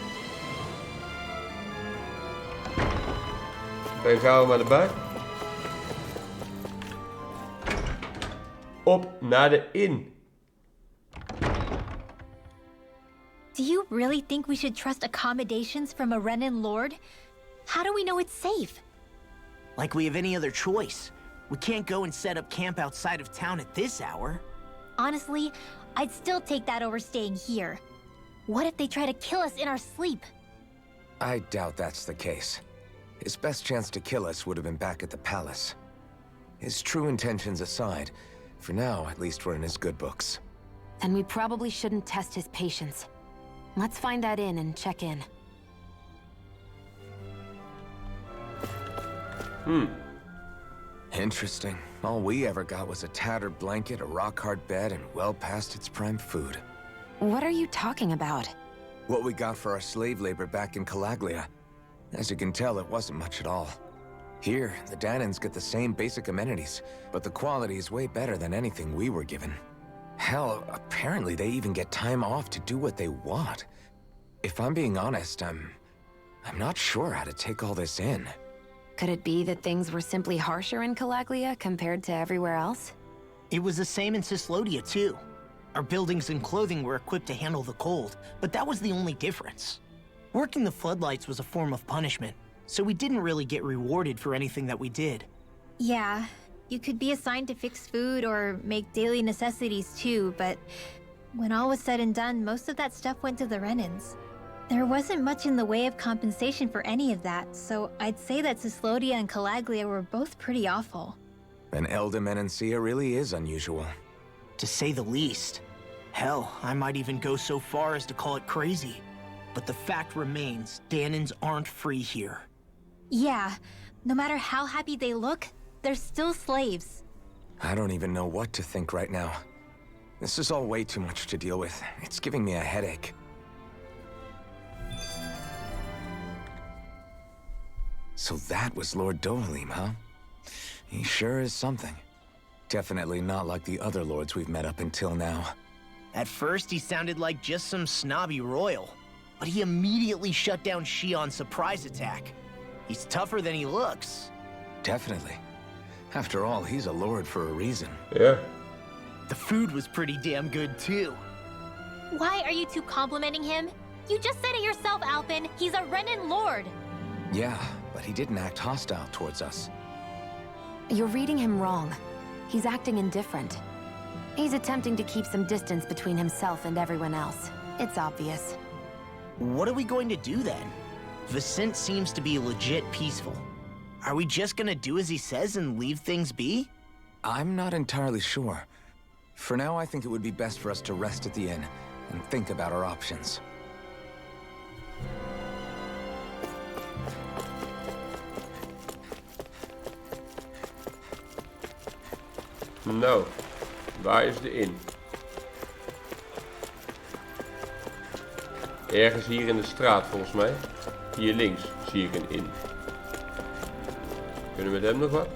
Dan gaan we maar naar buiten. Op naar de inn. Do you really think we should trust accommodations from a Renan lord? How do we know it's safe? Like we have any other choice. We can't go and set up camp outside of town at this hour. Honestly, I'd still take that over staying here. What if they try to kill us in our sleep? I doubt that's the case. His best chance to kill us would have been back at the palace. His true intentions aside, for now, at least we're in his good books. Then we probably shouldn't test his patience. Let's find that inn and check in. Interesting. All we ever got was a tattered blanket, a rock-hard bed, and well past its prime food. What are you talking about? What we got for our slave labor back in Calaglia. As you can tell, it wasn't much at all. Here, the Danons get the same basic amenities, but the quality is way better than anything we were given. Hell, apparently they even get time off to do what they want. If I'm being honest, I'm not sure how to take all this in. Could it be that things were simply harsher in Calaglia compared to everywhere else? It was the same in Cislodia, too. Our buildings and clothing were equipped to handle the cold, but that was the only difference. Working the floodlights was a form of punishment, so we didn't really get rewarded for anything that we did. Yeah, you could be assigned to fix food or make daily necessities too, but when all was said and done, most of that stuff went to the Renans. There wasn't much in the way of compensation for any of that, so I'd say that Cislodia and Calaglia were both pretty awful. And Elde Menancia really is unusual. To say the least. Hell, I might even go so far as to call it crazy. But the fact remains, Danons aren't free here. Yeah, no matter how happy they look, they're still slaves. I don't even know what to think right now. This is all way too much to deal with. It's giving me a headache. So that was Lord Dohalim, huh? He sure is something. Definitely not like the other lords we've met up until now. At first, he sounded like just some snobby royal. But he immediately shut down Shion's surprise attack. He's tougher than he looks. Definitely. After all, he's a lord for a reason. Yeah. The food was pretty damn good, too. Why are you two complimenting him? You just said it yourself, Alpin. He's a Renin lord. Yeah, but he didn't act hostile towards us. You're reading him wrong. He's acting indifferent. He's attempting to keep some distance between himself and everyone else. It's obvious. What are we going to do then? Viscint seems to be legit peaceful. Are we just gonna do as he says and leave things be? I'm not entirely sure. For now, I think it would be best for us to rest at the inn and think about our options. Nou, waar is de inn? Ergens hier in de straat volgens mij. Hier links zie ik een inn. Kunnen we met hem nog wat?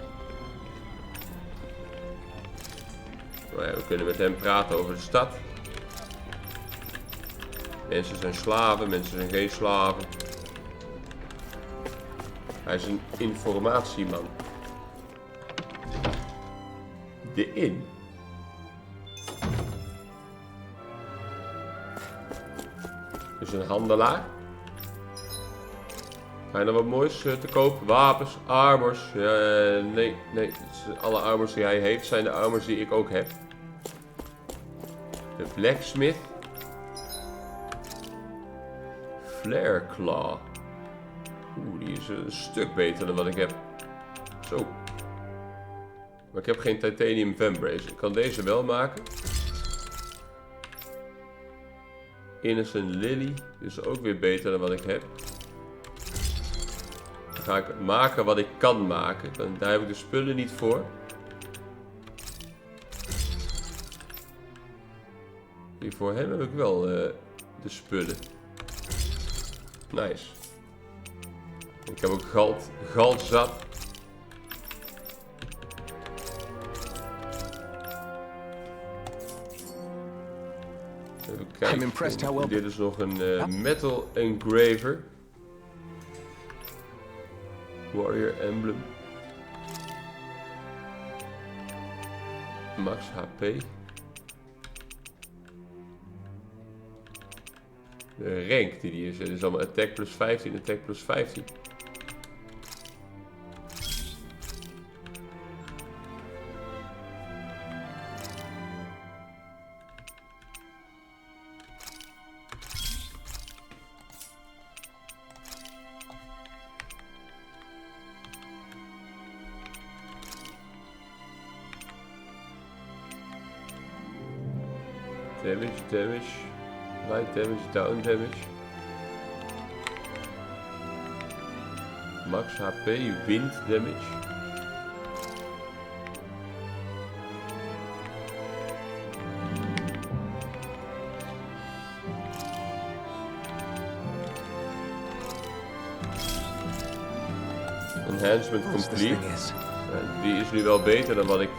Nou ja, we kunnen met hem praten over de stad. Mensen zijn slaven, mensen zijn geen slaven. Hij is een informatieman. De inn. Dus een handelaar. Zijn er wat moois te koop? Wapens, armors. Nee. Alle armors die hij heeft zijn de armors die ik ook heb. De blacksmith. Flare claw. Oeh, die is een stuk beter dan wat ik heb. Zo. Maar ik heb geen titanium vambrace. Ik kan deze wel maken. Innocent Lily. Dus ook weer beter dan wat ik heb. Dan ga ik maken wat ik kan maken. Daar heb ik de spullen niet voor. Hier voor hem heb ik wel de spullen. Nice. Ik heb ook galt zat. Even kijken. Dit is nog een metal engraver. Warrior emblem. Max HP. De rank die hier zit is allemaal attack plus 15, attack plus 15. Damage, light damage, down damage. Max HP, wind damage. Enhancement complete. Die is nu wel beter dan wat ik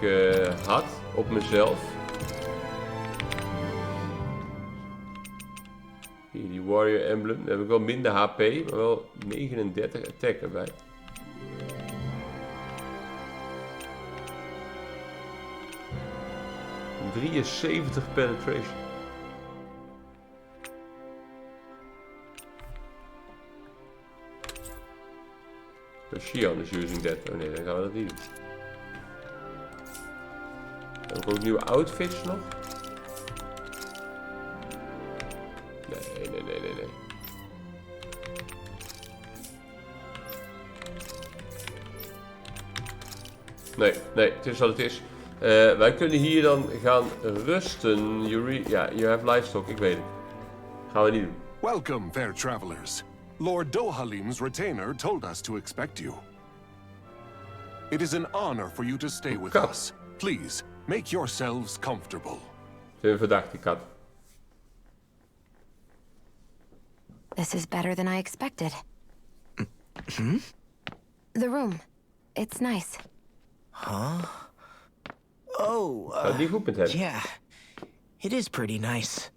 had op mezelf. Hier, die Warrior Emblem. Daar heb ik wel minder HP, maar wel 39 attack erbij. En 73 penetration. Shion is using that. Oh nee, dan gaan we dat niet doen. Heb ik ook nieuwe outfits nog? Nee. Nee, het is wat het is. Wij kunnen hier dan gaan rusten. You have livestock, ik weet het. Gaan we niet doen. Welcome, fair travelers. Lord Dohalim's retainer told us to expect you. It is an honor for you to stay with us. Please, make yourselves comfortable. Ze hebben verdacht, die kat. This is better than I expected. The room. It's nice. Huh? Oh, Gaat niet goed met hem. yeah. It is pretty nice.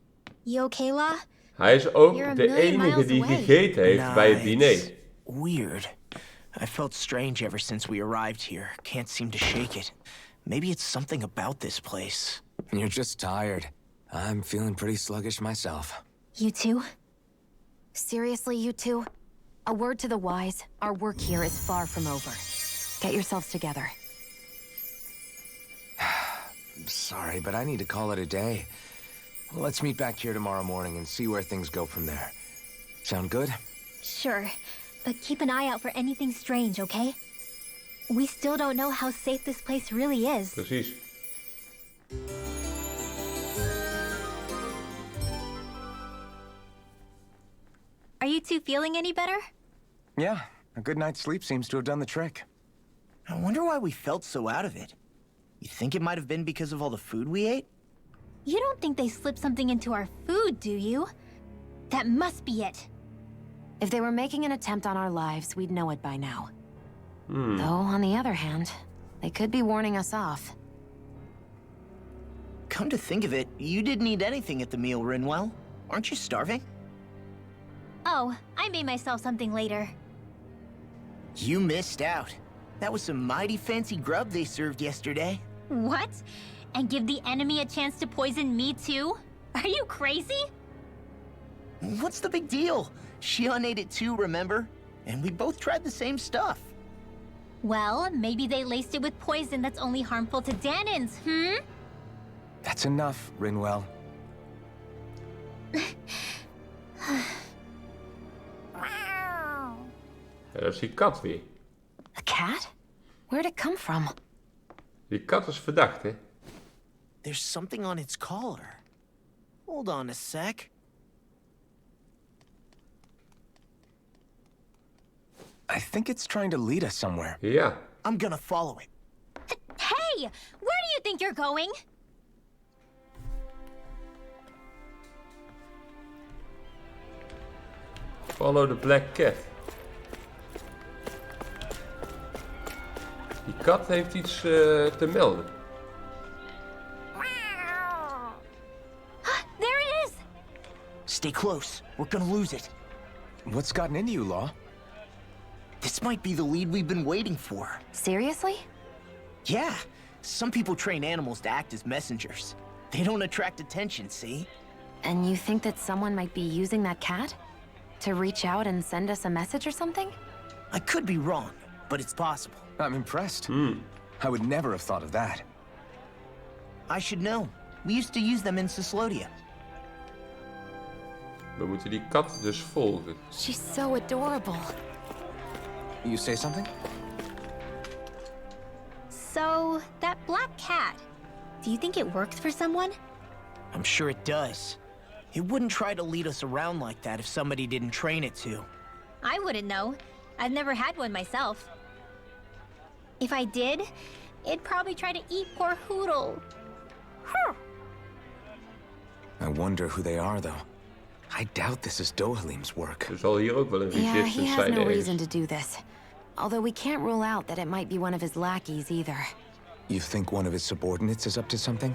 You okay, La? Hij is ook You're a de million enige miles die away. gegeten heeft bij het diner. It's weird. I felt strange ever since we arrived here. Can't seem to shake it. Maybe it's something about this place. You're just tired. I'm feeling pretty sluggish myself. You too? Seriously, you two? A word to the wise, our work here is far from over. Get yourselves together. Sorry, but I need to call it a day. Let's meet back here tomorrow morning and see where things go from there. Sound good? Sure, but keep an eye out for anything strange, okay? We still don't know how safe this place really is. Precies. Are you two feeling any better? Yeah, a good night's sleep seems to have done the trick. I wonder why we felt so out of it. You think it might have been because of all the food we ate? You don't think they slipped something into our food, do you? That must be it. If they were making an attempt on our lives, we'd know it by now. Though, on the other hand, they could be warning us off. Come to think of it, you didn't eat anything at the meal, Rinwell. Aren't you starving? Oh, I made myself something later. You missed out. That was some mighty fancy grub they served yesterday. What? And give the enemy a chance to poison me too? Are you crazy? What's the big deal? Shion ate it too, remember? And we both tried the same stuff. Well, maybe they laced it with poison that's only harmful to Danins, That's enough, Rinwell. Ja, dat is die kat weer. A cat? Where'd it come from? Die kat is verdacht, hè? There's something on its collar. Hold on a sec. I think it's trying to lead us somewhere. Ja. I'm gonna follow it. Hey! Where do you think you're going? Follow the black cat. Die kat heeft iets te melden. There it is! Stay close. We're gonna lose it. What's gotten into you, Law? This might be the lead we've been waiting for. Seriously? Yeah. Some people train animals to act as messengers. They don't attract attention, see? And you think that someone might be using that cat? To reach out and send us a message or something? I could be wrong, but it's possible. I'm impressed. I would never have thought of that. I should know. We used to use them in Sislodia. We moeten die kat dus volgen. She's so adorable. You say something? So, that black cat, do you think it works for someone? I'm sure it does. It wouldn't try to lead us around like that if somebody didn't train it to. I wouldn't know. I've never had one myself. If I did, it'd probably try to eat poor Hoodle. I wonder who they are, though. I doubt this is Dohalim's work. Er zal hier ook wel een Yeah, resistance he has zijn no ergens. reason to do this. Although we can't rule out that it might be one of his lackeys either. You think one of his subordinates is up to something?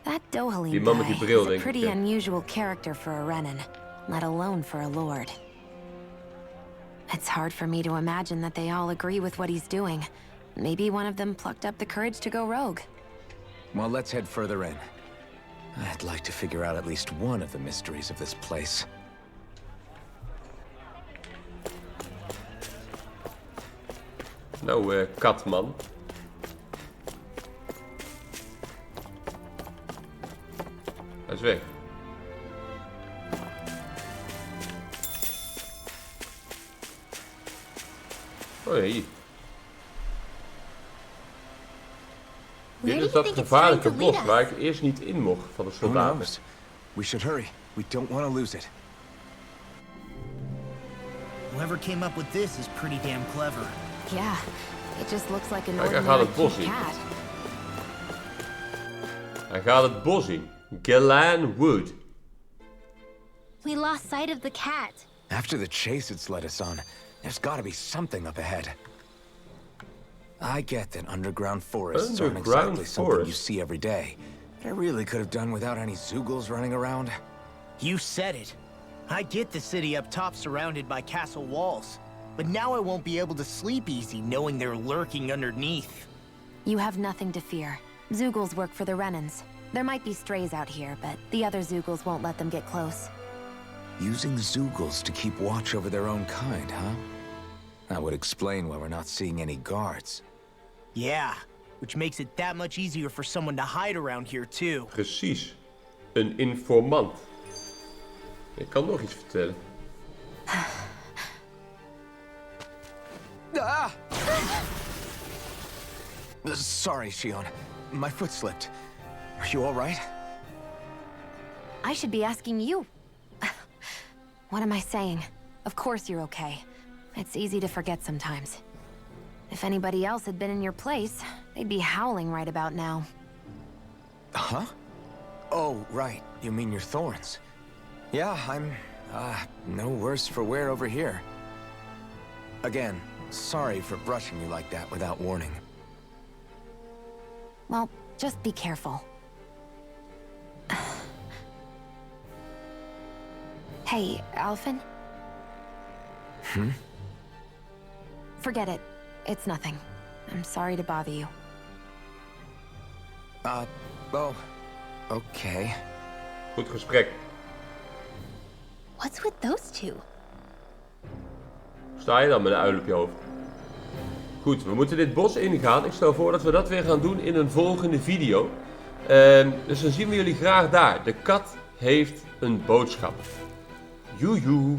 That Dohalim Die man met die guy bril, is a denk ik, pretty ja. unusual character for a Renin, let alone for a lord. It's hard for me to imagine that they all agree with what he's doing. Maybe one of them plucked up the courage to go rogue. Well, let's head further in. I'd like to figure out at least one of the mysteries of this place. Nou, katman. Hij is weg. Oh jee. Dit is dat gevaarlijke bos waar ik eerst niet in mocht van de Who soldaten. knows? We should hurry. We don't want to lose it. Whoever came up with this is pretty damn clever. Yeah, it just looks like an Kijk, hij gaat ordinary het bos cute in. cat. Hij gaat het bos in. Galan Wood. We lost sight of the cat. After the chase it's led us on, there's got to be something up ahead. I get that underground forests aren't Underground exactly something you forest. see every day. But I really could have done without any Zeugles running around. You said it. I get the city up top surrounded by castle walls. But now I won't be able to sleep easy knowing they're lurking underneath. You have nothing to fear. Zeugles work for the Renans. There might be strays out here, but the other Zeugles won't let them get close. Using Zeugles to keep watch over their own kind, huh? That would explain why we're not seeing any guards. Yeah, which makes it that much easier for someone to hide around here too. Precies. Een informant. Ik kan nog iets vertellen. Ah! Sorry, Shion. My foot slipped. Are you all right? I should be asking you. What am I saying? Of course you're okay. It's easy to forget sometimes. If anybody else had been in your place, they'd be howling right about now. Huh? Oh, right. You mean your thorns. Yeah, I'm, no worse for wear over here. Again, sorry for brushing you like that without warning. Well, just be careful. Hey, Alphen? Hmm? Forget it. It's nothing. I'm sorry to bother you. Oh, okay. Goed gesprek. What's with those two? Sta je dan met een uil op je hoofd? Goed, we moeten dit bos ingaan. Ik stel voor dat we dat weer gaan doen in een volgende video. Dus dan zien we jullie graag daar. De kat heeft een boodschap. Joejoe.